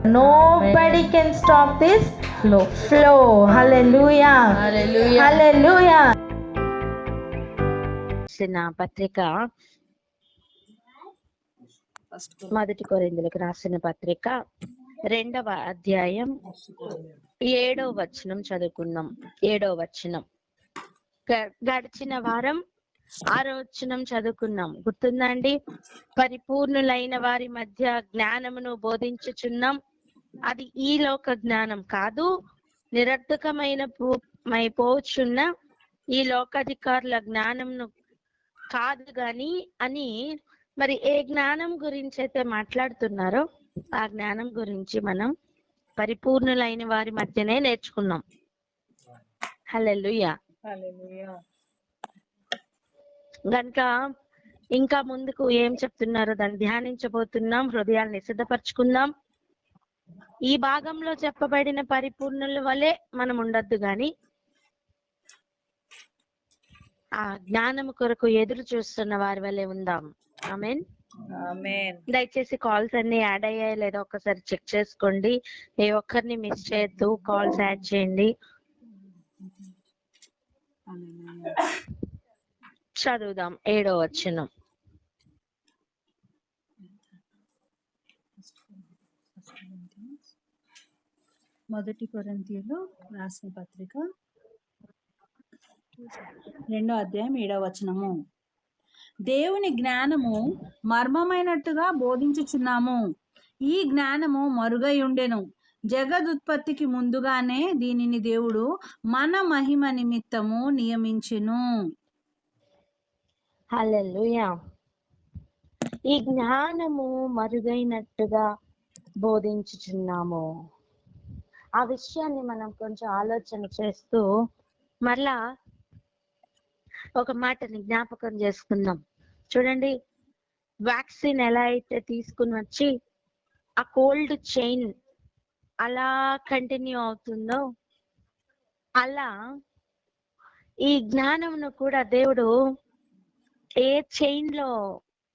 Nobody can stop this flow. Hallelujah. Hallelujah. Hallelujah. రాసిన పత్రిక మొదటి కొరింథీయులకు రాసిన పత్రిక 2వ అధ్యాయం 7వ వచనం చదువుకుందాం. 7వ వచనం. గడిచిన వారం 6వ వచనం చదువుకున్నాం. గుర్తుందండి? పరిపూర్ణులైన వారి మధ్య జ్ఞానమును బోధించుచున్నాం. అది ఈ లోక జ్ఞానం కాదు, నిరర్థకమైపోచున్న ఈ లోకాధికారుల జ్ఞానంను కాదు గాని అని. మరి ఏ జ్ఞానం గురించి అయితే మాట్లాడుతున్నారో ఆ జ్ఞానం గురించి మనం పరిపూర్ణులైన వారి మధ్యనే నేర్చుకున్నాం. హల్లెలూయా. గనుక ఇంకా ముందుకు ఏం చెప్తున్నారో దాన్ని ధ్యానించబోతున్నాం. హృదయాన్ని సిద్ధపరచుకుందాం. ఈ భాగంలో చెప్పబడిన పరిపూర్ణుల వలె మనం ఉండొద్దు గాని ఆ జ్ఞానము కొరకు ఎదురు చూస్తున్న వారి వలె ఉందాం. ఆమేన్. దయచేసి కాల్స్ అన్ని యాడ్ అయ్యాయి లేదా ఒకసారి చెక్ చేసుకోండి. ఏ ఒక్కరిని మిస్ చేయొద్దు. కాల్స్ యాడ్ చేయండి. చదువుదాం 7వ వచనం. మొదటి కొరింథీయులు రాసిన పత్రిక 2వ అధ్యాయం 7వ వచనము. దేవుని జ్ఞానము మర్మమైనట్టుగా బోధించుచున్నాము. ఈ జ్ఞానము మరుగై ఉండెను. జగదుత్పత్తికి ముందుగానే దీనిని దేవుడు మన మహిమ నిమిత్తము నియమించెను. హల్లెలూయా. ఈ జ్ఞానము మరుగైనట్టుగా బోధించుచున్నాము. ఆ విషయాన్ని మనం కొంచెం ఆలోచన చేస్తూ మరలా ఒక మాటని జ్ఞాపకం చేసుకుందాం. చూడండి, వ్యాక్సిన్ ఎలా అయితే తీసుకుని వచ్చి ఆ కోల్డ్ చైన్ అలా కంటిన్యూ అవుతుందో అలా ఈ జ్ఞానమును కూడా దేవుడు ఏ చైన్ లో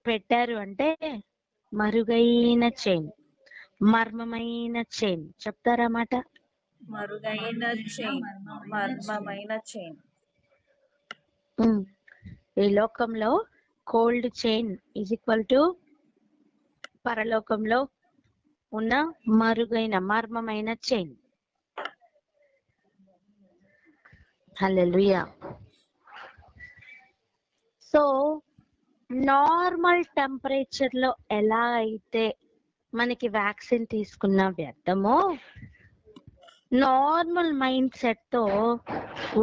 పెట్టారు అంటే మరుగైన చైన్, మర్మమైన చైన్. చెప్తారా మాట? మరుగైన చైన్, మర్మమైన చైన్. ఈ లోకంలో cold chain is equal to పరలోకంలో ఉన్న మరుగైన మర్మమైన చైన్. హల్లెలూయా. సో నార్మల్ టెంపరేచర్ లో ఎలా అయితే మనకి వ్యాక్సిన్ తీసుకున్న వ్యర్థమో, నార్మల్ మైండ్ సెట్ తో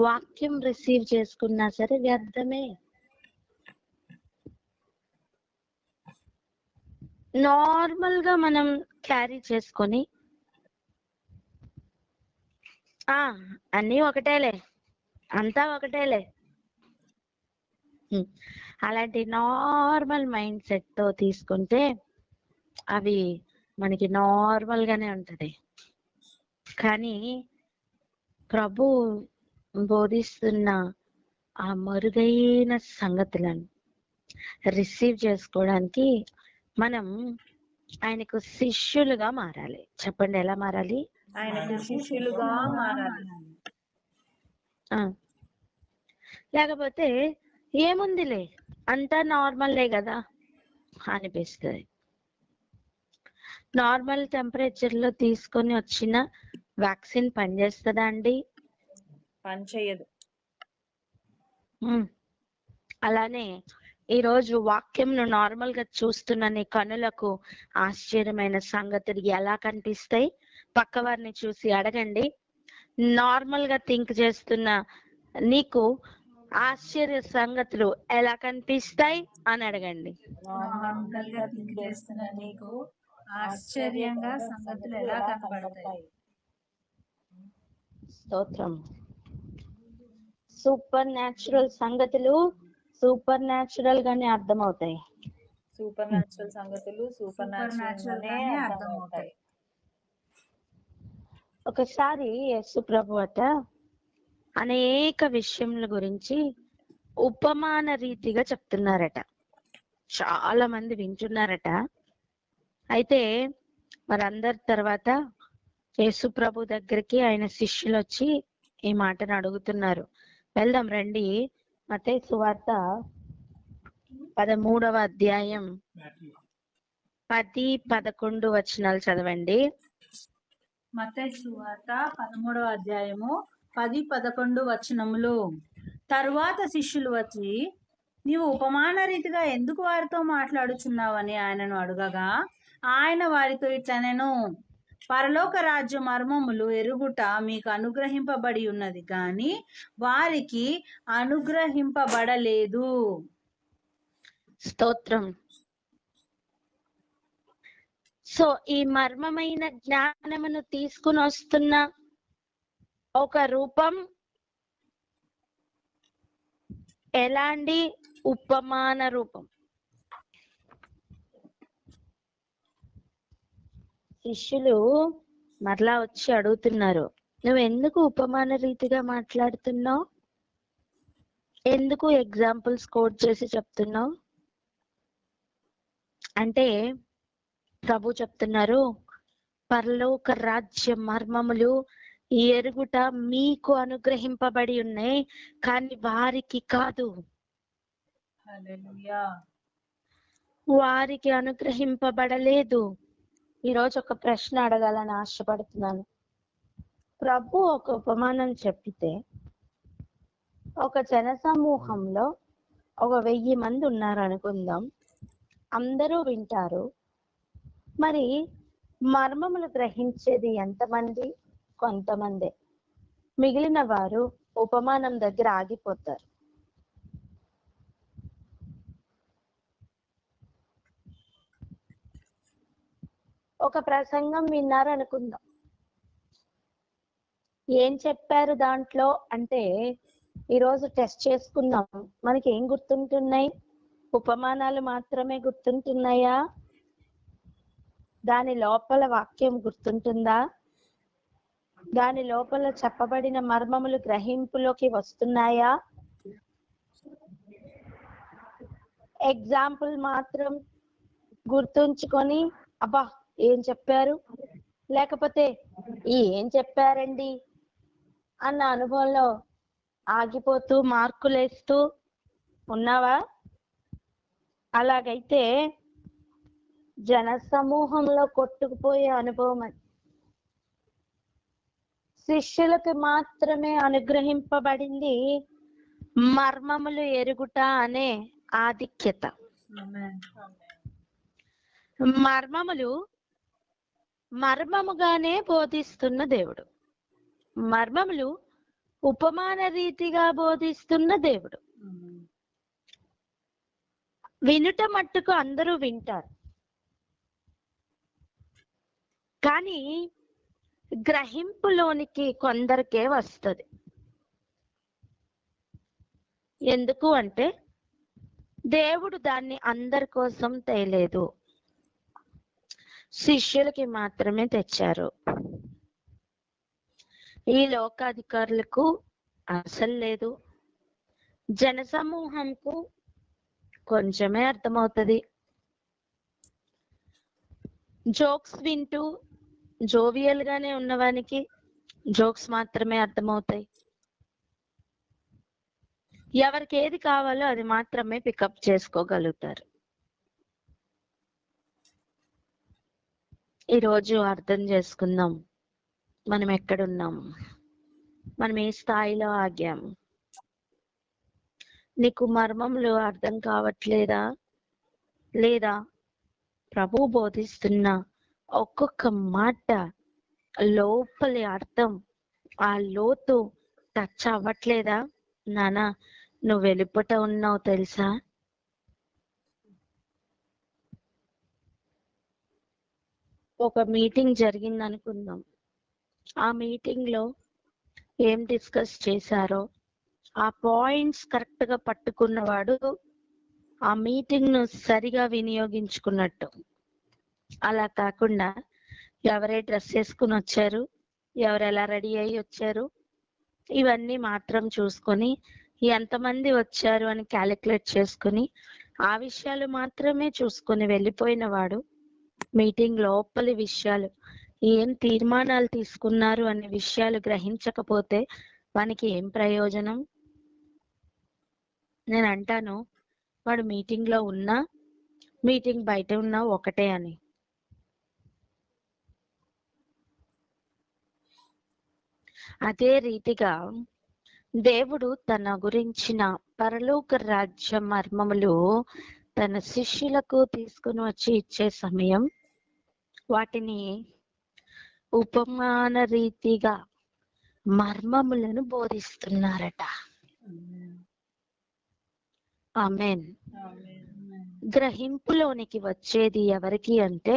వాక్యం రిసీవ్ చేసుకున్నా సరే వ్యర్థమే. నార్మల్ గా మనం క్యారీ చేసుకొని అన్నీ ఒకటేలే, అంతా ఒకటేలే, అలాంటి నార్మల్ మైండ్ సెట్ తో తీసుకుంటే అవి మనకి నార్మల్ గానే ఉంటది. కానీ ప్రభు బోధిస్తున్న ఆ మరుగైన సంగతులను రిసీవ్ చేసుకోవడానికి మనం ఆయనకు శిష్యులుగా మారాలి. చెప్పండి, ఎలా మారాలి? ఆయనకు శిష్యులుగా మారాలి. లేకపోతే ఏముందిలే అంతా నార్మల్లే కదా అనిపిస్తుంది. నార్మల్ టెంపరేచర్ లో తీసుకొని వచ్చిన వ్యాక్సిన్ పనిచేస్తుందా అండి? పనిచేయదు. అలానే ఈ రోజు వాక్యంను నార్మల్ గా చూస్తున్న నీ కనులకు ఆశ్చర్యమైన సంగతులు ఎలా కనిపిస్తాయి? పక్క వారిని చూసి అడగండి. నార్మల్ గా థింక్ చేస్తున్న నీకు ఆశ్చర్య సంగతులు ఎలా కనిపిస్తాయి అని అడగండి. నార్మల్ గా థింక్ చేస్తున్న నీకు ఆశ్చర్యంగా సంగతులు ఎలా కనబడతాయి? స్తోత్రం. సూపర్ న్యాచురల్ సంగతులు సూపర్ న్యాచురల్ గానే అర్థమవుతాయి. సూపర్ న్యాచురల్ సంగతులు సూపర్ న్యాచురల్ గానే అర్థమవుతాయి. ఒకసారి యేసు ప్రభు అట అనేక విషయముల గురించి ఉపమాన రీతిగా చెప్తున్నారట. చాలా మంది వింటున్నారట. అయితే మరి అందరి తర్వాత యేసు ప్రభు దగ్గరికి ఆయన శిష్యులు వచ్చి ఈ మాటను అడుగుతున్నారు. వెళ్దాం రండి. మత్తయి సువార్త 13వ అధ్యాయం 10-11 వచనాలు చదవండి. మత్తయి సువార్త 13వ అధ్యాయము 10-11 వచనములు. తరువాత శిష్యులు వచ్చి, నీవు ఉపమాన రీతిగా ఎందుకు వారితో మాట్లాడుచున్నావని ఆయనను అడుగగా, ఆయన వారితో ఇట్లనెను, పరలోక రాజ్య మర్మములు ఎరుగుట మీకు అనుగ్రహింపబడి ఉన్నది గాని వారికి అనుగ్రహింపబడలేదు. స్తోత్రం. సో ఈ మర్మమైన జ్ఞానమును తీసుకుని వస్తున్న ఒక రూపం ఎలాంటి ఉపమాన రూపం. శిష్యులు మరలా వచ్చి అడుగుతున్నారు, నువ్వు ఎందుకు ఉపమాన రీతిగా మాట్లాడుతున్నావు, ఎందుకు ఎగ్జాంపుల్స్ కోట్ చేసి చెప్తున్నావు అంటే ప్రభు చెప్తున్నారు, పరలోక రాజ్య మర్మములు ఎరుగుట మీకు అనుగ్రహింపబడి ఉన్నాయి కానీ వారికి కాదు. హల్లెలూయా. వారికి అనుగ్రహింపబడలేదు. ఈరోజు ఒక ప్రశ్న అడగాలని ఆశపడుతున్నాను. ప్రభు ఒక ఉపమానం చెప్పితే ఒక జన సమూహంలో 1000 మంది ఉన్నారు అనుకుందాం, అందరూ వింటారు. మరి మర్మములు గ్రహించేది ఎంతమంది? కొంతమంది. మిగిలిన వారు ఉపమానం దగ్గర ఆగిపోతారు. ఒక ప్రసంగం విన్నారు అనుకుందాం, ఏం చెప్పారు దాంట్లో అంటే ఈరోజు టెస్ట్ చేసుకుందాం, మనకి ఏం గుర్తుంటున్నాయి? ఉపమానాలు మాత్రమే గుర్తుంటున్నాయా? దాని లోపల వాక్యం గుర్తుంటుందా? దాని లోపల చెప్పబడిన మర్మములు గ్రహింపులోకి వస్తున్నాయా? ఎగ్జాంపుల్ మాత్రం గుర్తుంచుకొని అబ్బా ఏం చెప్పారు, లేకపోతే ఏం చెప్పారండి అన్న అనుభవంలో ఆగిపోతూ మార్కులేస్తూ ఉన్నావా? అలాగైతే జన సమూహంలో కొట్టుకుపోయే అనుభవం అది. శిష్యులకు మాత్రమే అనుగ్రహింపబడింది మర్మములు ఎరుగుట అనే ఆధిక్యత. మర్మములు మర్మముగానే బోధిస్తున్న దేవుడు, మర్మములు ఉపమాన రీతిగా బోధిస్తున్న దేవుడు. వినుట మట్టుకు అందరూ వింటారు, కానీ గ్రహింపులోనికి కొందరికే వస్తుంది. ఎందుకు అంటే దేవుడు దాన్ని అందరి కోసం తేలేదు, శిష్యులకి మాత్రమే తెచ్చారు. ఈ లోకాధికారులకు అసలు లేదు, జనసమూహంకు కొంచెమే అర్థమవుతుంది. జోక్స్ వింటూ జోవియల్ గానే ఉన్నవానికి జోక్స్ మాత్రమే అర్థమవుతాయి. ఎవరికి ఏది కావాలో అది మాత్రమే పికప్ చేసుకోగలుగుతారు. ఈరోజు అర్థం చేసుకుందాం, మనం ఎక్కడున్నాం, మనం ఏ స్థాయిలో ఆగాం. నీకు మర్మములు అర్థం కావట్లేదా? లేదా ప్రభు బోధిస్తున్న ఒక్కొక్క మాట లోపలి అర్థం, ఆ లోతు టచ్ అవ్వట్లేదా? నానా నువ్వు వెలుపట ఉన్నావు తెలుసా? ఒక మీటింగ్ జరిగింది అనుకుందాం, ఆ మీటింగ్ లో ఏం డిస్కస్ చేశారో ఆ పాయింట్స్ కరెక్ట్ గా పట్టుకున్నవాడు ఆ మీటింగ్ ను సరిగా వినియోగించుకున్నట్టు. అలా కాకుండా ఎవరే డ్రెస్ వేసుకుని వచ్చారు, ఎవరు ఎలా రెడీ అయ్యి వచ్చారు, ఇవన్నీ మాత్రం చూసుకొని ఎంతమంది వచ్చారు అని క్యాలిక్యులేట్ చేసుకుని ఆ విషయాలు మాత్రమే చూసుకొని వెళ్ళిపోయిన వాడు మీటింగ్ లోపలి విషయాలు, ఏం తీర్మానాలు తీసుకున్నారు అనే విషయాలు గ్రహించకపోతే వానికి ఏం ప్రయోజనం? నేను అంటాను, వాడు మీటింగ్ లో ఉన్నా మీటింగ్ బయట ఉన్నా ఒకటే అని. అదే రీతిగా దేవుడు తన గురించిన పరలోక రాజ్య మర్మములు తన శిష్యులకు తీసుకుని వచ్చి ఇచ్చే సమయం వాటిని ఉపమాన రీతిగా మర్మములను బోధిస్తున్నారట. ఆమేన్. గ్రహింపులోనికి వచ్చేది ఎవరికి అంటే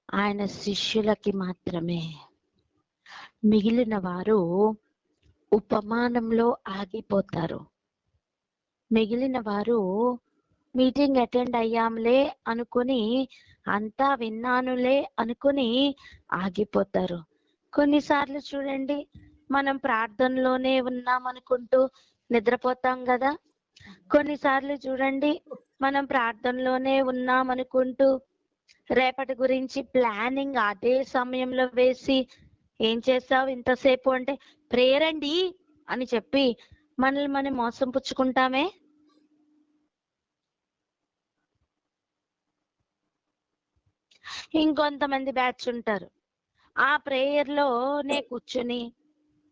ఆయన శిష్యులకి మాత్రమే. మిగిలిన వారు ఉపమానంలో ఆగిపోతారు. మిగిలిన వారు మీటింగ్ అటెండ్ అయ్యాంలే అనుకుని, అంతా విన్నానులే అనుకుని ఆగిపోతారు. కొన్నిసార్లు చూడండి, మనం ప్రార్థనలోనే ఉన్నాం అనుకుంటూ నిద్రపోతాం కదా. కొన్నిసార్లు చూడండి, మనం ప్రార్థనలోనే ఉన్నాం అనుకుంటూ రేపటి గురించి ప్లానింగ్ అదే సమయంలో వేసి, ఏం చేస్తావు ఇంతసేపు అంటే ప్రేయర్ అండి అని చెప్పి మనల్ని మనం మోసం పుచ్చుకుంటామే. ఇంకొంతమంది బ్యాచ్ ఉంటారు, ఆ ప్రేయర్ లోనే కూర్చుని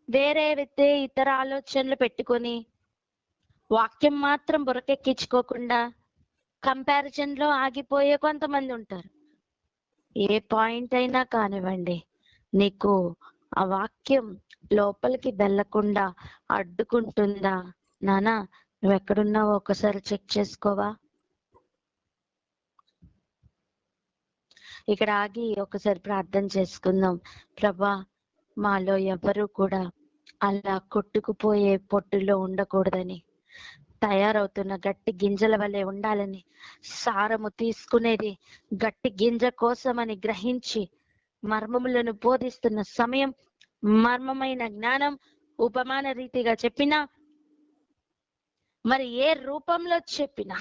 వేరే ఇతర ఆలోచనలు పెట్టుకొని వాక్యం మాత్రం బురకెక్కించుకోకుండా కంపారిజన్ లో ఆగిపోయే కొంతమంది ఉంటారు. ఏ పాయింట్ అయినా కానివ్వండి, నీకు ఆ వాక్యం లోపలికి వెళ్ళకుండా అడ్డుకుంటుందా? నానా, నువ్వు ఎక్కడున్నావో ఒకసారి చెక్ చేసుకోవా? ఇక్కడ ఆగి ఒకసారి ప్రార్థన చేసుకుందాం. ప్రభా, మాలో ఎవరు కూడా అలా కొట్టుకుపోయే పొట్టులో ఉండకూడదని, తయారవుతున్న గట్టి గింజల వలె ఉండాలని, సారము తీసుకునేది గట్టి గింజ కోసమని గ్రహించి మర్మములను బోధిస్తున్న సమయం, మర్మమైన జ్ఞానం ఉపమాన రీతిగా చెప్పినా, మరి ఏ రూపంలో చెప్పినా,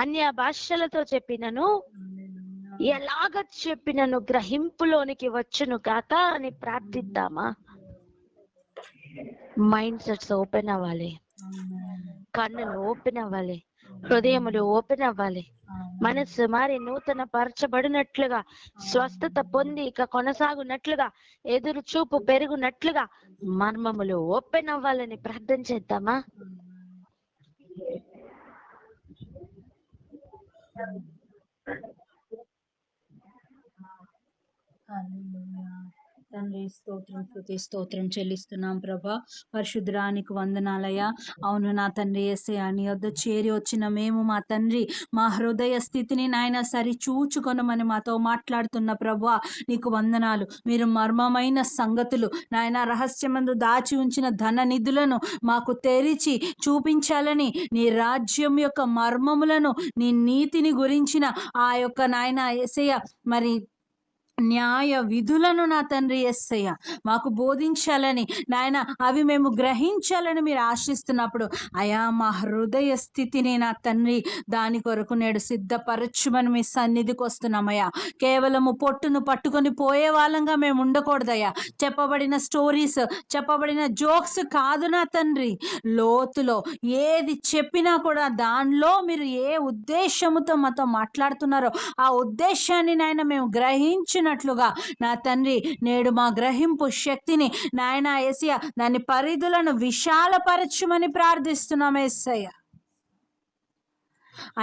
అన్య భాషలతో చెప్పినను, ఎలాగ చెప్పినను గ్రహింపులోనికి వచ్చును కాక అని ప్రార్థిద్దామా? మైండ్ సెట్స్ ఓపెన్ అవ్వాలి, కన్నులు ఓపెన్ అవ్వాలి, హృదయములు ఓపెన్ అవ్వాలి, మనస్సు మారి నూతన పరచబడినట్లుగా, స్వస్థత పొంది ఇక కొనసాగునట్లుగా, ఎదురు చూపు పెరుగునట్లుగా మర్మములు ఓపెన్ అవ్వాలని ప్రార్థన చేద్దామా? తండ్రి స్తోత్రం, స్తుతి స్తోత్రం చెల్లిస్తున్నాం ప్రభా. పరిశుద్ధానికి వందనాలయ్యా. అవును నా తండ్రి యేసయ్యా, నీ వద్ద చేరి వచ్చిన మేము మా తండ్రి మా హృదయ స్థితిని నాయన సరి చూచుకొనమని మాతో మాట్లాడుతున్న ప్రభా, నీకు వందనాలు. మీరు మర్మమైన సంగతులు నాయన, రహస్యమందు దాచి ఉంచిన ధన నిధులను మాకు తెరిచి చూపించాలని, నీ రాజ్యం యొక్క మర్మములను, నీ నీతిని గురించిన ఆ యొక్క నాయన యేసయ్యా మరి న్యాయ విధులను నా తండ్రి యేసయ్య మాకు బోధించాలని నాయన, అవి మేము గ్రహించాలని మీరు ఆశిస్తున్నప్పుడు అయా మా హృదయ స్థితిని నా తండ్రి దాని కొరకు నేడు సిద్ధపరచుమని మీ సన్నిధికి వస్తున్నామయ్యా. కేవలము పొట్టును పట్టుకొని పోయే వాళ్ళంగా మేము ఉండకూడదయ్యా. చెప్పబడిన స్టోరీస్, చెప్పబడిన జోక్స్ కాదు నా తండ్రి. లోతులో ఏది చెప్పినా కూడా దానిలో మీరు ఏ ఉద్దేశముతో మాతో మాట్లాడుతున్నారో ఆ ఉద్దేశాన్ని నాయన మేము గ్రహించినట్లుగా నా తండ్రి నేడు మా గ్రహింపు శక్తిని నాయన యేసయ్య దాని పరిధులను విశాలపరచుమని ప్రార్థిస్తున్నాం యేసయ్య.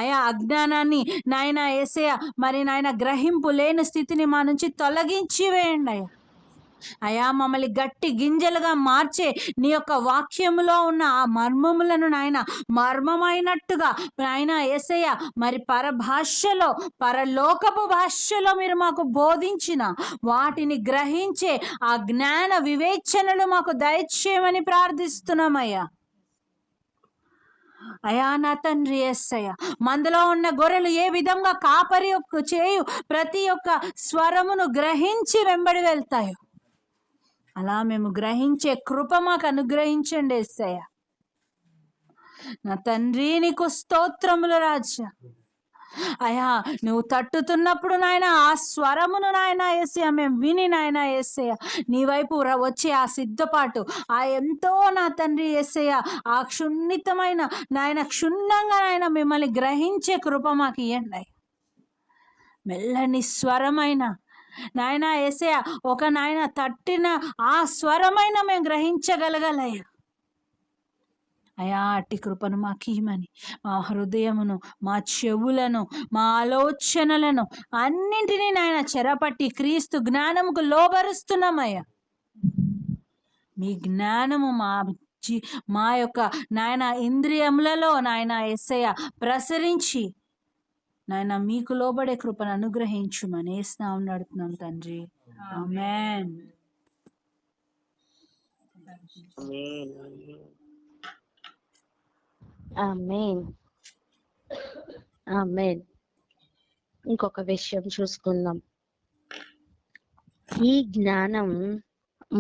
అయా అజ్ఞానాన్ని నాయన యేసయ్య మరి నాయన గ్రహింపు లేని స్థితిని మా నుంచి తొలగించి వేయండి అయ్యా. అయా మమ్మల్ని గట్టి గింజలుగా మార్చే నీ యొక్క వాక్యములో ఉన్న ఆ మర్మములను నాయన మర్మమైనట్టుగా నాయన యేసయ్య మరి పరభాషలో, పరలోకపు భాషలో మీరు మాకు బోధించిన వాటిని గ్రహించే ఆ జ్ఞాన వివేచనలు మాకు దయచేయమని ప్రార్థిస్తున్నామయ్యా. అయా నా తండ్రి యేసయ్య, మందలో ఉన్న గొర్రెలు ఏ విధంగా కాపరి చేయు ప్రతి ఒక్క స్వరమును గ్రహించి వెంబడి వెళ్తాయో అలా మేము గ్రహించే కృప మాకు అనుగ్రహించండి యేసయ్య. నా తండ్రి నీకు స్తోత్రములు రాజా. అయా నువ్వు తట్టుతున్నప్పుడు నాయన ఆ స్వరమును నాయన యేసయ్య మేము విని నాయన యేసయ్య నీ వైపు వచ్చే ఆ సిద్ధపాటు ఆ ఎంతో నా తండ్రి యేసయ్య ఆ క్షుణ్ణితమైన నాయన క్షుణ్ణంగా నాయన మిమ్మల్ని గ్రహించే కృప మాకు ఇవ్వండి. మెల్లని స్వరమైన నాయన యేసయ్య ఒక నాయన తట్టిన ఆ స్వరమైన మేము గ్రహించగలగలయ్యా. అయా అట్టి కృపను మాకు ఇమ్మని మా హృదయమును మా చెవులను మా ఆలోచనలను అన్నింటినీ నాయన చెరపట్టి క్రీస్తు జ్ఞానముకు లోబరుస్తున్నామయ్యా. మీ జ్ఞానము మా యొక్క నాయన ఇంద్రియములలో నాయన యేసయ్య ప్రసరించి నాయన మీకు లోబడే కృపను అనుగ్రహించుమని యేసునామమున నడుతున్నాం తండ్రి. ఆమేన్. ఆమేన్. ఆమేన్. ఇంకొక విషయం చూసుకుందాం. ఈ జ్ఞానం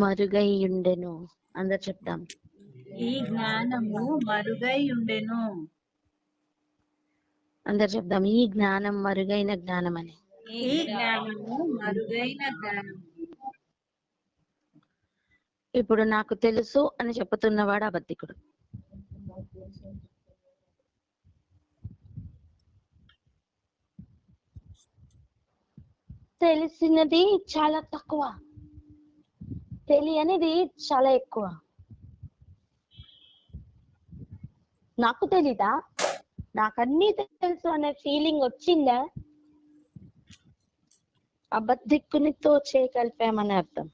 మరుగై ఉండెను. అందరు చెప్తాం, ఈ జ్ఞానము మరుగై ఉండెను. అందరు చెప్దాం, ఈ జ్ఞానం మరుగైన జ్ఞానం అని. ఈ జ్ఞానము మరుగైన జ్ఞానం. ఇప్పుడు నాకు తెలుసు అని చెప్పుతున్నవాడు అబద్ధికుడు. తెలిసినది చాలా తక్కువ, తెలియనిది చాలా ఎక్కువ. నాకు తెలీదా, నాకన్నీ తెలుసు అనే ఫీలింగ్ వచ్చిందా, అబద్ధికునితో చేయగలిపామని అర్థం.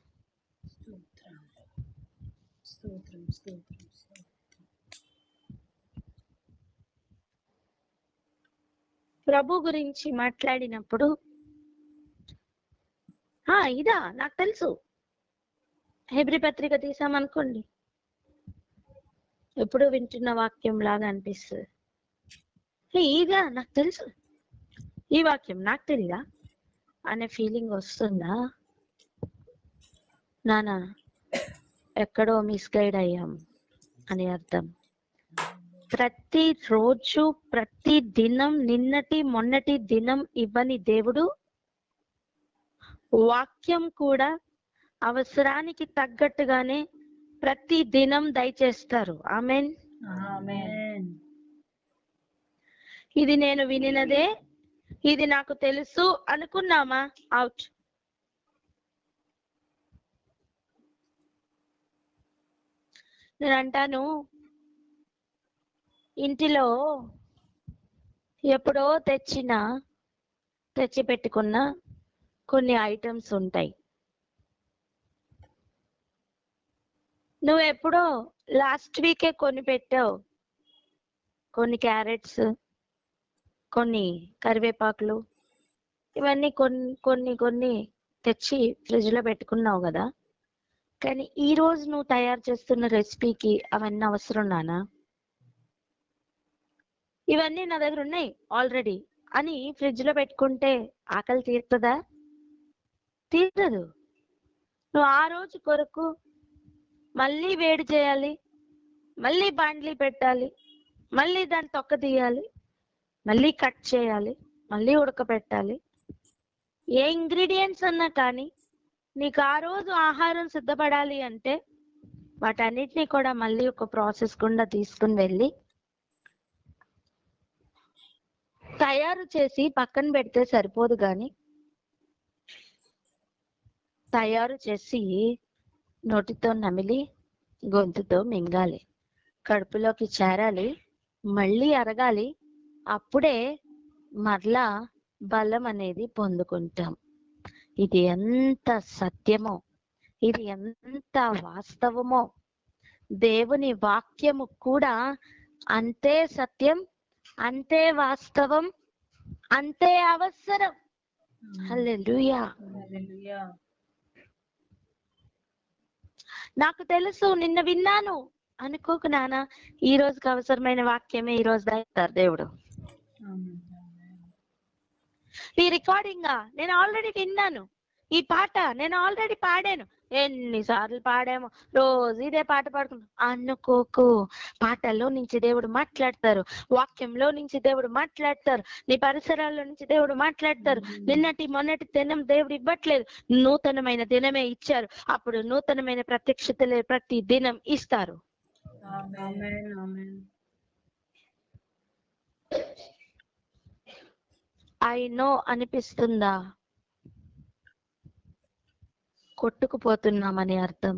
ప్రభు గురించి మాట్లాడినప్పుడు ఇదా నాకు తెలుసు, హెబ్రీ పత్రిక తీసామనుకోండి, ఎప్పుడు వింటున్న వాక్యం లాగా అనిపిస్తుంది. ఇదా నాకు తెలుసు, ఈ వాక్యం నాకు తెలీదా అనే ఫీలింగ్ వస్తుందా? నానా ఎక్కడో మిస్గైడ్ అయ్యాం అని అర్థం. ప్రతి రోజు ప్రతి దినం నిన్నటి మొన్నటి దినం ఇవ్వని దేవుడు వాక్యం కూడా అవసరానికి తగ్గట్టుగానే ప్రతి దినం దయచేస్తారు. ఆమేన్. ఆమేన్. ఇది నేను వినినదే, ఇది నాకు తెలుసు అనుకున్నామా, అవుట్. నేను అంటాను, ఇంటిలో ఎప్పుడో తెచ్చి పెట్టుకున్న కొన్ని ఐటమ్స్ ఉంటాయి. నువ్వు ఎప్పుడో లాస్ట్ వీకే కొని పెట్టావు. కొన్ని క్యారెట్స్, కొన్ని కరివేపాకులు, ఇవన్నీ కొన్ని తెచ్చి ఫ్రిడ్జ్ లో పెట్టుకున్నావు కదా. కానీ ఈ రోజు నువ్వు తయారు చేస్తున్న రెసిపీకి అవన్నీ అవసరం నానా, ఇవన్నీ నా దగ్గర ఉన్నాయి ఆల్రెడీ అని ఫ్రిడ్జ్ లో పెట్టుకుంటే ఆకలి తీరుతుందా? తీరదు. నువ్వు ఆ రోజు కొరకు మళ్ళీ వేడి చేయాలి, మళ్ళీ బాండ్లీ పెట్టాలి, మళ్ళీ దాన్ని తొక్క తీయాలి, మళ్ళీ కట్ చేయాలి, మళ్ళీ ఉడకబెట్టాలి. ఏ ఇంగ్రీడియంట్స్ అన్నా కానీ నీకు ఆ రోజు ఆహారం సిద్ధపడాలి అంటే వాటన్నిటినీ కూడా మళ్ళీ ఒక ప్రాసెస్ గుండా తీసుకుని వెళ్ళి తయారు చేసి పక్కన పెడితే సరిపోదు, కానీ తయారు చేసి నోటితో నమిలి గొంతుతో మింగాలి, కడుపులోకి చేరాలి, మళ్ళీ అరగాలి. అప్పుడే మరలా బలం అనేది పొందుకుంటాం. ఇది ఎంత సత్యమో, ఇది ఎంత వాస్తవమో, దేవుని వాక్యము కూడా అంతే సత్యం, అంతే వాస్తవం, అంతే అవసరం. హల్లెలూయా. నాకు తెలుసు, నిన్న విన్నాను అనుకోకు నాన్న. ఈ రోజుకి అవసరమైన వాక్యమే ఈ రోజు దాస్తారు దేవుడు. ఈ రికార్డింగ్ నేను ఆల్రెడీ విన్నాను, ఈ పాట నేను ఆల్రెడీ పాడాను, ఎన్నిసార్లు పాడాము, రోజు ఇదే పాట పాడుకున్నాం అనుకోకు. పాటల్లో నుంచి దేవుడు మాట్లాడతారు, వాక్యంలో నుంచి దేవుడు మాట్లాడతారు, నీ పరిసరాల్లో నుంచి దేవుడు మాట్లాడతారు. నిన్నటి మొన్నటి దినం దేవుడు ఇవ్వట్లేదు, నూతనమైన దినమే ఇచ్చారు. అప్పుడు నూతనమైన ప్రత్యక్షతలే ప్రతి దినం ఇస్తారు. ఐ నో అనిపిస్తుందా? కొట్టుకుపోతున్నామని అర్థం.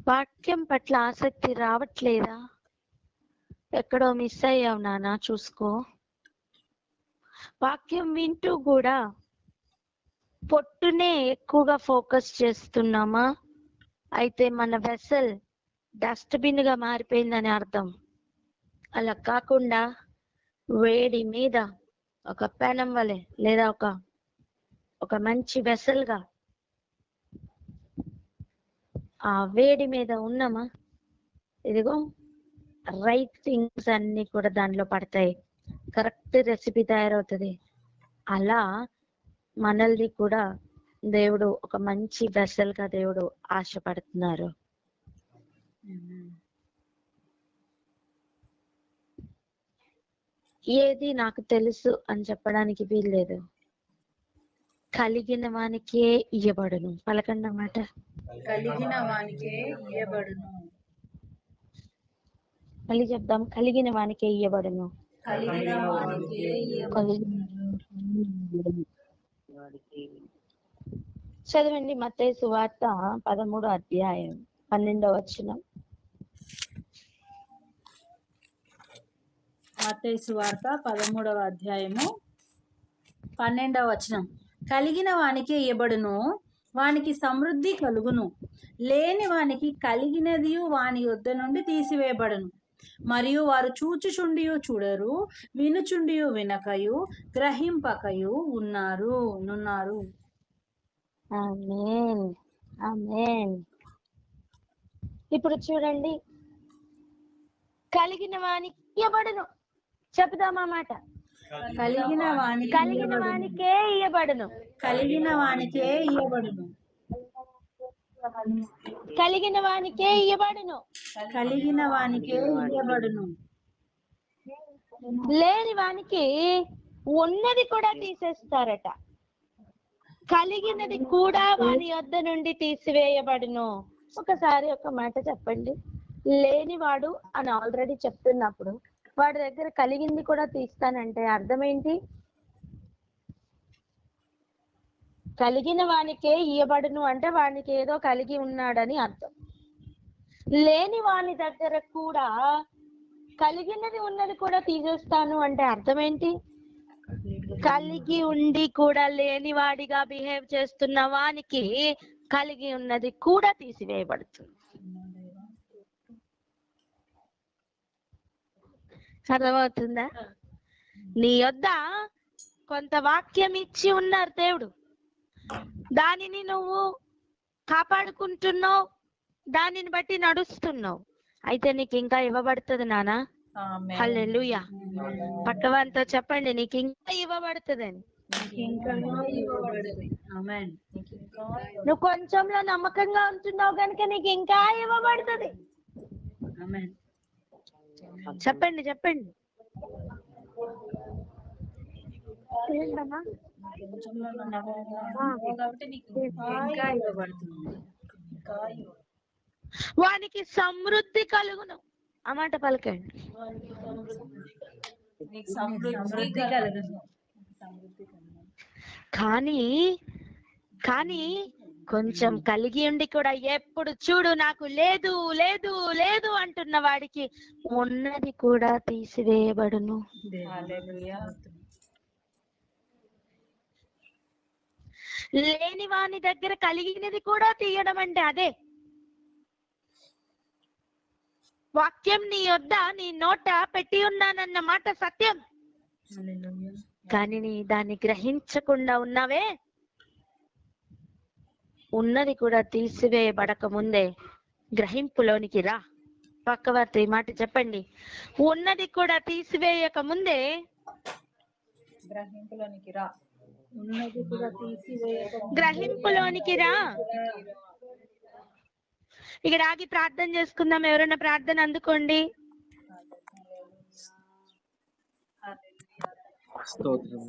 వాక్యం పట్ల ఆసక్తి రావట్లేదా? ఎక్కడో మిస్ అయ్యావు నాన్న, చూసుకో. వాక్యం వింటూ కూడా పొట్టునే ఎక్కువగా ఫోకస్ చేస్తున్నామా? అయితే మన వెసల్ డస్ట్బిన్ గా మారిపోయిందని అర్థం. అలా కాకుండా వేడి మీద ఒక పెనం వలె లేదా ఒక మంచి వెసల్ గా ఆ వేడి మీద ఉన్నామా, ఇదిగో రైట్ థింగ్స్ అన్ని కూడా దానిలో పడతాయి, కరెక్ట్ రెసిపీ తయారవుతుంది. అలా మనల్ని కూడా దేవుడు ఒక మంచి వెసల్ గా దేవుడు ఆశపడుతున్నారు. ఏది నాకు తెలుసు అని చెప్పడానికి వీల్లేదు. కలిగిన వానికే ఇయ్యబడును. పలకండి అన్నమాట. కలిగిన వానికే ఇయ్యబడును. మళ్ళీ చెప్దాం, కలిగిన వానికే ఇయ్యబడును. కలిగిన వానికే ఇయ్యబడును. చదవండి మత్తయి సువార్త 13వ అధ్యాయం 12వ వచనం. మత్తయి సువార్త 13వ అధ్యాయము 12వ వచనం. కలిగిన వానికే ఇయ్యబడును, వానికి సమృద్ధి కలుగును. లేని వానికి కలిగినది వాని యొద్ద నుండి తీసివేయబడును. మరియు వారు చూచుచుండియు చూడరు, వినుచుండియు వినకయు, గ్రహింపకయు నున్నారు. ఆమేన్, ఆమేన్. ఇప్పుడు చూడండి, కలిగిన వానికి ఇయ్యబడును. చెప్దామా మాట? కలిగిన వానికే ఇయ్యబడును. కలిగిన వానికే ఇయ్యబడును. కలిగిన వానికే ఇయ్యబడును. కలిగిన వానికే ఇయ్యబడును. లేని వానికి ఉన్నది కూడా తీసేస్తారట. కలిగినది కూడా వాని యొద్ద నుండి తీసివేయబడును. ఒకసారి ఒక మాట చెప్పండి. లేనివాడు అని ఆల్రెడీ చెప్తున్నప్పుడు వాడి దగ్గర కలిగింది కూడా తీస్తానంటే అర్థం ఏంటి? కలిగిన వానికే ఇయ్యబడును అంటే వానికి ఏదో కలిగి ఉన్నాడని అర్థం. లేని వాని దగ్గర కూడా కలిగినది ఉన్నది కూడా తీసేస్తాను అంటే అర్థం ఏంటి? కలిగి ఉండి కూడా లేని వాడిగా బిహేవ్ చేస్తున్న వానికి కలిగి ఉన్నది కూడా తీసివేయబడుతుంది. అర్థమవుతుందా? నీ యొద్ద కొంత వాక్యం ఇచ్చి ఉన్నారు దేవుడు, దానిని నువ్వు కాపాడుకుంటున్నావు, దానిని బట్టి నడుస్తున్నావు. అయితే నీకు ఇంకా ఇవ్వబడుతుంది నానా. హల్లెలూయా. పక్కవారితో చెప్పండి, నీకు ఇంకా ఇవ్వబడుతుందని. నువ్వు కొంచెంలో నమ్మకంగా ఉంటున్నావు కనుక నీకు ఇంకా ఇవ్వబడుతుంది. చెప్పండి చెప్పండి. వానికి సమృద్ధి కలుగును. ఆ మాట పలకండి. కానీ కొంచెం కలిగి ఉండి కూడా ఎప్పుడు చూడు నాకు లేదు లేదు లేదు అంటున్న వాడికి ఉన్నది కూడా తీసివేయబడును. లేని వాని దగ్గర కలిగినది కూడా తీయడం అంటే అదే. వాక్యం నీ యొద్ద నీ నోట పెట్టి ఉన్నానన్న మాట సత్యం, కానీ నీ దాన్ని గ్రహించకుండా ఉన్నావే. ఉన్నది కూడా తీసివేయబడక ముందే గ్రహింపులోనికి రా. పక్కవారితో ఈ మాట చెప్పండి. ఉన్నది కూడా తీసివేయక ముందే ఉన్నది కూడా తీసివేయక గ్రహింపులోనికి రా. ఇక్కడ ఆగి ప్రార్థన చేసుకుందాం. ఎవరైనా ప్రార్థన అందుకోండి. స్తోత్రం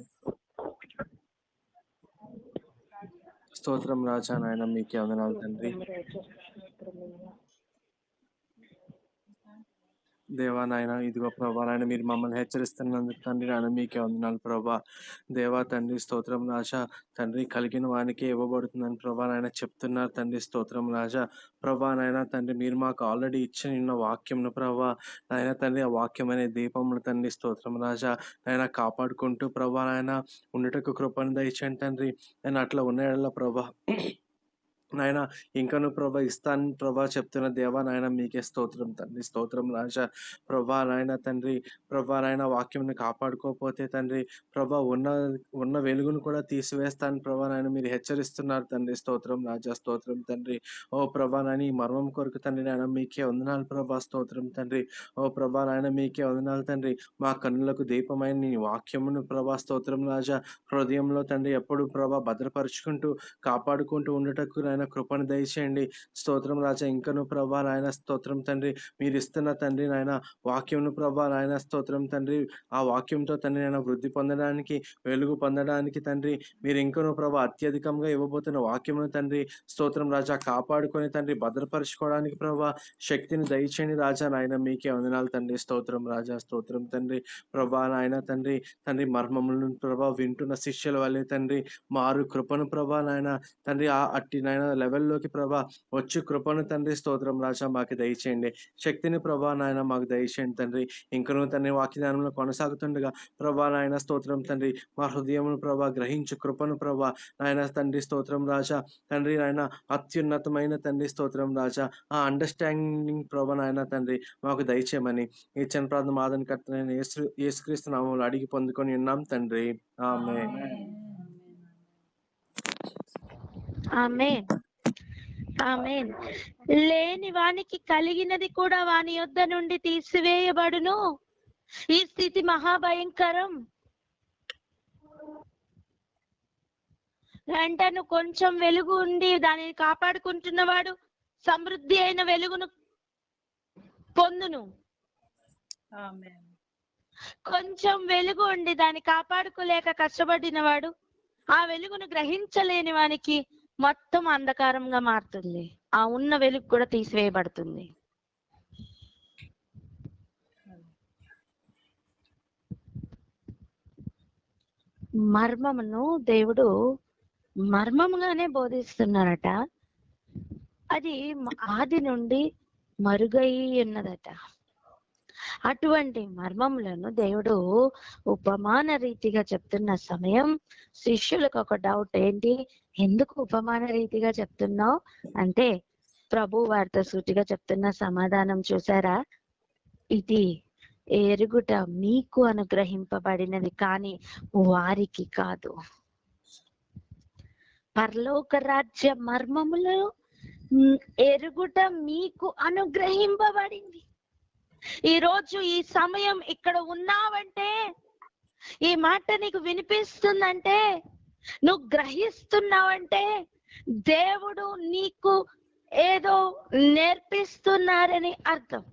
స్తోత్రం రాజా నాయన మీకే వందనాలు తండ్రి. దేవా నాయన ఇదిగో ప్రభా నాయన మీరు మమ్మల్ని హెచ్చరిస్తున్నందుకు తండ్రి నాయన మీకే వందనాలు ప్రభా. దేవా తండ్రి స్తోత్రం రాజా. తండ్రి కలిగిన వానికే ఇవ్వబడుతుందని ప్రభా నాయన చెప్తున్నారు తండ్రి. స్తోత్రం రాజా. ప్రభా నాయన తండ్రి మీరు మాకు ఆల్రెడీ ఇచ్చిన వాక్యంను ప్రభా నాయన తండ్రి ఆ వాక్యం అనే దీపమును తండ్రి. స్తోత్రం రాజా. నాయన కాపాడుకుంటూ ప్రభా నాయన ఉండటకు కృపను దయచేయండి తండ్రి. నేను అట్లా ఉన్న ప్రభా నాయన ఇంకను ప్రభా ఇస్తాను ప్రభా చెప్తున్న దేవా నాయన మీకే స్తోత్రం తండ్రి. స్తోత్రం రాజా. ప్రభా నాయన తండ్రి ప్రభా నాయన వాక్యంని కాపాడుకోకపోతే తండ్రి ప్రభా ఉన్న వెలుగును కూడా తీసివేస్తాను ప్రభా నాయన మీరు హెచ్చరిస్తున్నారు తండ్రి. స్తోత్రం రాజా. స్తోత్రం తండ్రి. ఓ ప్రభా నాయన ఈ మర్మం కొరకు తండ్రి నాయన మీకే వందనాలు ప్రభా. స్తోత్రం తండ్రి. ఓ ప్రభా నాయన మీకే వందనాలు తండ్రి. మా కన్నులకు దీపమైన నీ వాక్యమును ప్రభా స్తోత్రం రాజా హృదయంలో తండ్రి ఎప్పుడు ప్రభా భద్రపరుచుకుంటూ కాపాడుకుంటూ ఉండటకు నాయన కృపను దయచేయండి. స్తోత్రం రాజా. ఇంకను ప్రభా నాయన స్తోత్రం తండ్రి మీరు ఇస్తున్న తండ్రి నాయన వాక్యంను ప్రభా నాయన స్తోత్రం తండ్రి ఆ వాక్యంతో తండ్రి నాయన వృద్ధి పొందడానికి వెలుగు పొందడానికి తండ్రి మీరు ఇంకను ప్రభా అత్యధికంగా ఇవ్వబోతున్న వాక్యమును తండ్రి స్తోత్రం రాజా కాపాడుకొని తండ్రి భద్రపరచుకోవడానికి ప్రభా శక్తిని దయచేయండి రాజా నాయన మీకే వందనాలు తండ్రి. స్తోత్రం రాజా. స్తోత్రం తండ్రి. ప్రభా నాయన తండ్రి తండ్రి మర్మములను ప్రభా వింటున్న శిష్యుల వల్లే తండ్రి మారు కృపను ప్రభా నాయన తండ్రి ఆ అట్టి నాయన లెవెల్లోకి ప్రభా వచ్చి కృపను తండ్రి స్తోత్రం రాజా మాకు దయచేయండి. శక్తిని ప్రభా నాయన మాకు దయచేయండి తండ్రి. ఇంకనూ తండ్రి వాక్యదానంలో కొనసాగుతుండగా ప్రభా నాయన స్తోత్రం తండ్రి మా హృదయమును ప్రభా గ్రహించు కృపను ప్రభా నాయన తండ్రి స్తోత్రం రాజా తండ్రి నాయన అత్యున్నతమైన తండ్రి స్తోత్రం రాజా ఆ అండర్స్టాండింగ్ ప్రభా నాయన తండ్రి మాకు దయచేయమని ఈ చిన్న ప్రార్థన మాదని కర్తనైన యేసుక్రీస్తు నామములో అడిగి పొందుకొని ఉన్నాం తండ్రి. ఆమేన్. ఆమేన్. ఆమేన్. లేని వానికి కలిగినది కూడా వాని యొద్ద నుండి తీసివేయబడును. ఈ స్థితి మహాభయంకరం. వెంటను కొంచెం వెలుగు ఉండి దానిని కాపాడుకుంటున్నవాడు సమృద్ధి అయిన వెలుగును పొందును. కొంచెం వెలుగు ఉండి దాన్ని కాపాడుకోలేక కష్టపడిన వాడు ఆ వెలుగును గ్రహించలేని వానికి మొత్తం అంధకారంగా మారుతుంది. ఆ ఉన్న వెలుగు కూడా తీసివేయబడుతుంది. మర్మమును దేవుడు మర్మముగానే బోధిస్తున్నారట. అది ఆది నుండి మరుగై ఉన్నదట. అటువంటి మర్మములను దేవుడు ఉపమాన రీతిగా చెప్తున్న సమయం శిష్యులకు ఒక డౌట్ ఏంటి, ఎందుకు ఉపమాన రీతిగా చెప్తున్నావు అంటే ప్రభు వారితో సూటిగా చెప్తున్న సమాధానం చూసారా, ఇది ఎరుగుట మీకు అనుగ్రహింపబడినది కానీ వారికి కాదు. పరలోక రాజ్య మర్మములు ఎరుగుట మీకు అనుగ్రహింపబడింది. ఈ రోజు ఈ సమయం ఇక్కడ ఉన్నావంటే, ఈ మాట నీకు వినిపిస్తుందంటే, నువ్వు గ్రహిస్తున్నావంటే దేవుడు నీకు ఏదో నేర్పిస్తున్నారని అర్థం.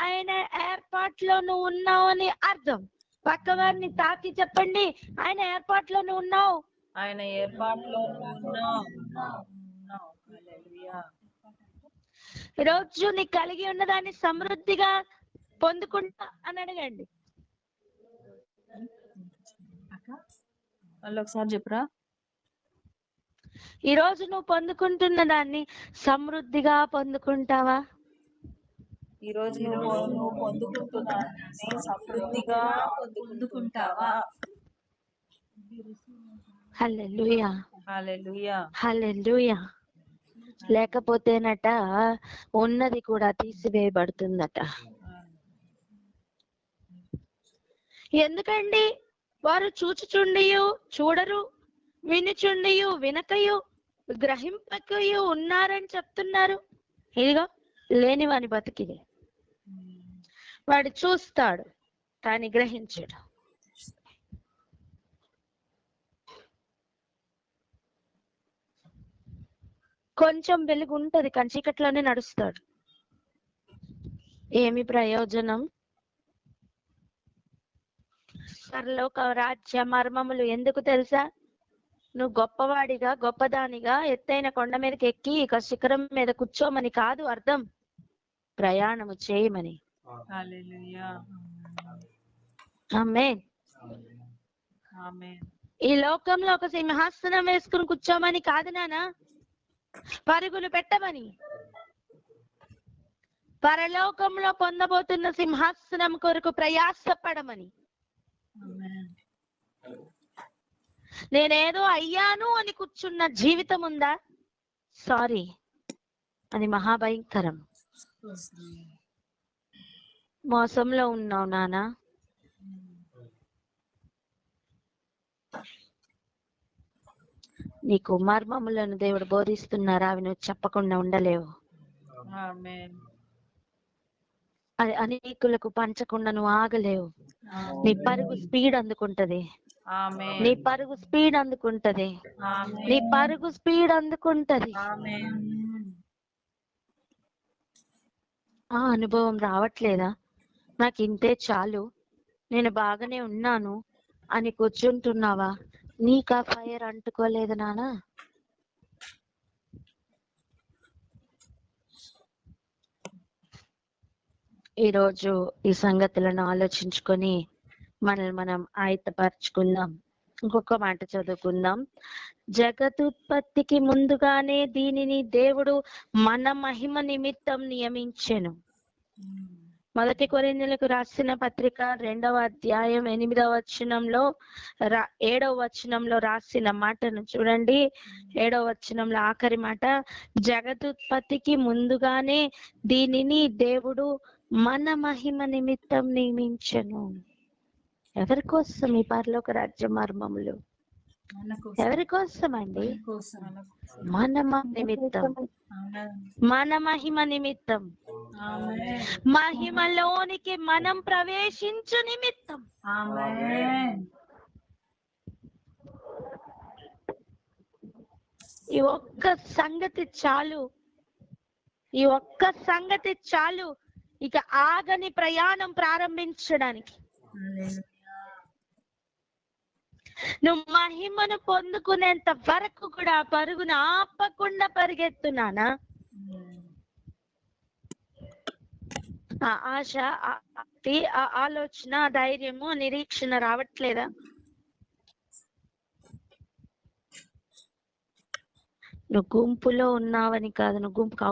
ఆయన ఏర్పాట్లో నువ్వు ఉన్నావని అర్థం. పక్కవారిని తాకి చెప్పండి, ఆయన ఏర్పాట్లో నువ్వు ఉన్నావు. ఆయన ఏర్పాట్లో ఈరోజు నీకు కలిగి ఉన్నదాన్ని సమృద్ధిగా పొందుకుంటా అని అడగండి. మళ్ళీ ఒకసారి చెప్పురా. ఈ రోజు నువ్వు పొందుకుంటున్న దాన్ని సమృద్ధిగా పొందుకుంటావా? ఈ రోజు నువ్వు పొందుకుంటున్నాన్ని సమృద్ధిగా పొందుకుంటావా? హల్లెలూయా, హల్లెలూయా, హల్లెలూయా. లేకపోతేనట ఉన్నది కూడా తీసివేయబడుతుందట. ఎందుకండి? వారు చూచుచుండియు చూడరు, వినుచుండియు వినకయు, గ్రహింపకయు ఉన్నారని చెప్తున్నారు. ఇదిగో లేని వాని బతికిదే. వాడు చూస్తాడు కానీ గ్రహించడు. కొంచెం వెలుగు ఉంటది కానీ చీకట్లోనే నడుస్తాడు. ఏమి ప్రయోజనం? పరలోక రాజ్య మర్మములు ఎందుకు తెలుసా? నువ్వు గొప్పవాడిగా గొప్పదానిగా ఎత్తైన కొండ మీదకి ఎక్కి ఇక శిఖరం మీద కూర్చోమని కాదు అర్థం, ప్రయాణము చేయమని. హల్లెలూయా. ఆమేన్. ఆమేన్. ఈ లోకంలో ఒక సింహాసనం వేసుకుని కూర్చోమని కాదు నాన్న, పరుగులు పెట్టమని. పరలోకంలో పొందబోతున్న సింహాసనం కొరకు ప్రయాసపడమని. ఆమేన్. నేనేదో అయ్యాను అని కూర్చున్న జీవితం ఉందా? సారీ, అది మహాభయంకరం. మోసంలో ఉన్నావు నాన్న. నీకు మర్మములను దేవుడు బోధిస్తున్నారా? అవి నువ్వు చెప్పకుండా ఉండలేవు. ఆమేన్. అది అనేకులకు పంచకుండా నువ్వు ఆగలేవు. నీ పరుగు స్పీడ్ అందుకుంటది. ఆమేన్. నీ పరుగు స్పీడ్ అందుకుంటది. ఆమేన్. నీ పరుగు స్పీడ్ అందుకుంటది. ఆమేన్. ఆ అనుభవం రావట్లేదా? నాకు ఇంతే చాలు, నేను బాగానే ఉన్నాను అని కూర్చుంటున్నావా? నీకా ఫైర్ అంటుకోలేదు నానా. ఈరోజు ఈ సంగతులను ఆలోచించుకొని మనల్ని మనం ఆయత్తపరచుకుందాం. ఇంకొక మాట చదువుకుందాం. జగదుత్పత్తికి ముందుగానే దీనిని దేవుడు మన మహిమ నిమిత్తం నియమించెను. మొదటి కొరింథీయులకు రాసిన పత్రిక 2వ అధ్యాయం 8వ వచనంలో 7వ వచనంలో రాసిన మాటను చూడండి. 7వ వచనంలో ఆఖరి మాట, జగదుత్పత్తికి ముందుగానే దీనిని దేవుడు మన మహిమ నిమిత్తం నియమించెను. ఎవరి కోసం ఈ పరలోక రాజ్య మర్మములు? ఎవరి కోసం అండి? మన నిమిత్తం, మన మహిమ నిమిత్తం, మహిమలోనికి మనం ప్రవేశించు నిమిత్తం. ఈ ఒక్క సంగతి చాలు, ఈ ఒక్క సంగతి చాలు ఇక ఆగని ప్రయాణం ప్రారంభించడానికి. నువ్వు మహిమను పొందుకునేంత వరకు కూడా పరుగును ఆపకుండా పరిగెత్తున్నానా? ఆ ఆశ, ఆ ఆలోచన, ధైర్యము, నిరీక్షణ రావట్లేదా? నువ్వు గుంపులో ఉన్నావని కాదు, నువ్వు గుంపుకు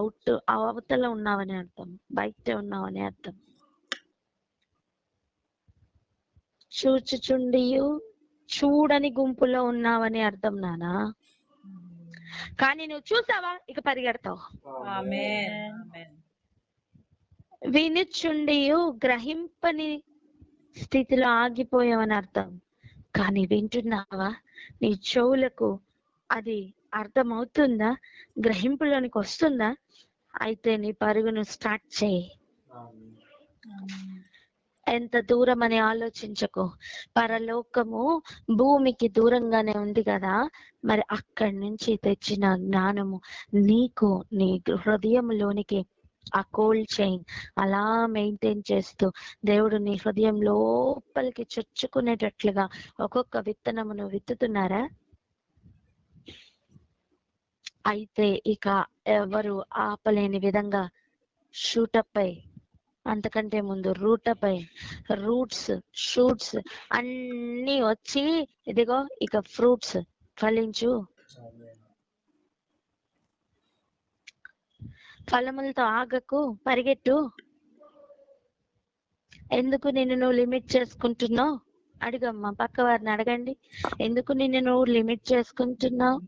అవతల ఉన్నావని అర్థం, బయట ఉన్నావని అర్థం. చూచుచుండియు చూడని గుంపులో ఉన్నావని అర్థం నానా. కానీ నువ్వు చూసావా, ఇక పరిగెడతావు. వినుచుండియు గ్రహింపని స్థితిలో ఆగిపోయావని అర్థం. కానీ వింటున్నావా? నీ చెవులకు అది అర్థమవుతుందా? గ్రహింపులోనికి వస్తుందా? అయితే నీ పరుగును స్టార్ట్ చేయి. ఎంత దూరం అని ఆలోచించకు. పరలోకము భూమికి దూరంగానే ఉంది కదా, మరి అక్కడి నుంచి తెచ్చిన జ్ఞానము నీకు నీ హృదయంలోనికి ఆ కోల్డ్ చైన్ అలా మెయింటైన్ చేస్తూ దేవుడు నీ హృదయం లోపలికి చొచ్చుకునేటట్లుగా ఒక్కొక్క విత్తనమును విత్తుతున్నారా? అయితే ఇక ఎవరు ఆపలేని విధంగా షూటప్ అయి, అంతకంటే ముందు రూటపై రూట్స్, షూట్స్ అన్ని వచ్చి ఇదిగో ఇక ఫ్రూట్స్ ఫలించు. ఫలములతో ఆగకు, పరిగెట్టు. ఎందుకు నిన్ను నువ్వు లిమిట్ చేసుకుంటున్నావు? అడుగమ్మా, పక్క వారిని అడగండి. ఎందుకు నిన్ను నువ్వు లిమిట్ చేసుకుంటున్నావు?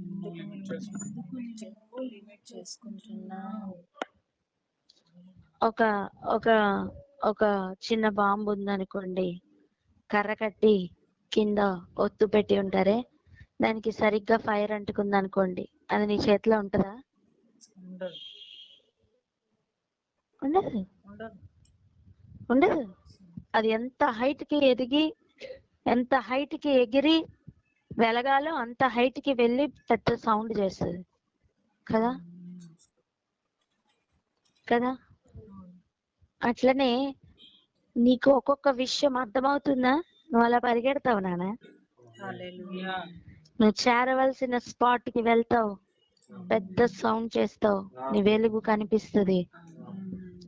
ఒక ఒక ఒక చిన్న బాంబు ఉందనుకోండి, కర్ర కట్టి కింద ఒత్తు పెట్టి ఉంటారే, దానికి సరిగ్గా ఫైర్ అంటుకుంది అనుకోండి, అది నీ చేతిలో ఉంటుందా? ఉండదు, ఉండదు. అది ఎంత హైట్ కి ఎదిగి, ఎంత హైట్ కి ఎగిరి వెలగాలో అంత హైట్ కి వెళ్ళి పెద్ద సౌండ్ చేస్తుంది కదా. కదా. అట్లనే నీకు ఒక్కొక్క విషయం అర్థమవుతుందా, నువ్వు అలా పరిగెడతావు నాన్న. హల్లెలూయా. నువ్వు చేరవలసిన స్పాట్ కి వెళ్తావు, పెద్ద సౌండ్ చేస్తావు, నీ వెలుగు కనిపిస్తుంది,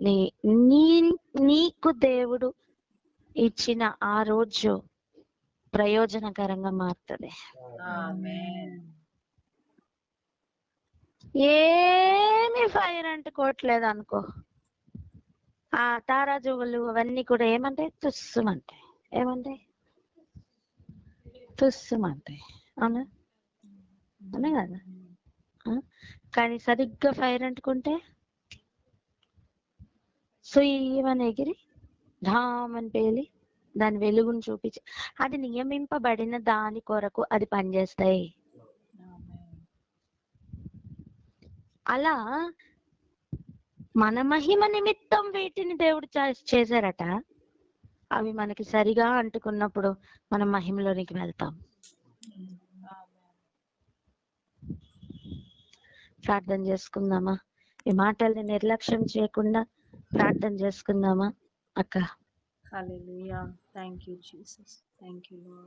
నీ నీ నీకు దేవుడు ఇచ్చిన ఆ రోజు ప్రయోజనకరంగా మారుతుంది. ఆమేన్. ఏమి ఫైర్ అంటుకోవట్లేదు అనుకో, ఆ తారాజువులు అవన్నీ కూడా ఏమంటాయి, తుస్సుమంటాయి. ఏమంటాయి, తుస్సుమంటాయి. అవునా, అవునా కదా. కానీ సరిగ్గా ఫైర్ అంటుకుంటే సుయ్యమని ఎగిరి ఢామని పేలి దాని వెలుగును చూపించి, అది నియమింపబడిన దాని కొరకు అది పనిచేస్తాయి. అలా మన మహిమ నిమిత్తం వీటిని దేవుడు చేశారట. అవి మనకి సరిగా అంటుకున్నప్పుడు మనం మహిమలోనికి వెళ్తాం. ప్రార్థన చేసుకుందామా? ఈ మాటల్ని నిర్లక్ష్యం చేయకుండా ప్రార్థన చేసుకుందామా అక్క? Hallelujah. Thank you Jesus. Thank you lord.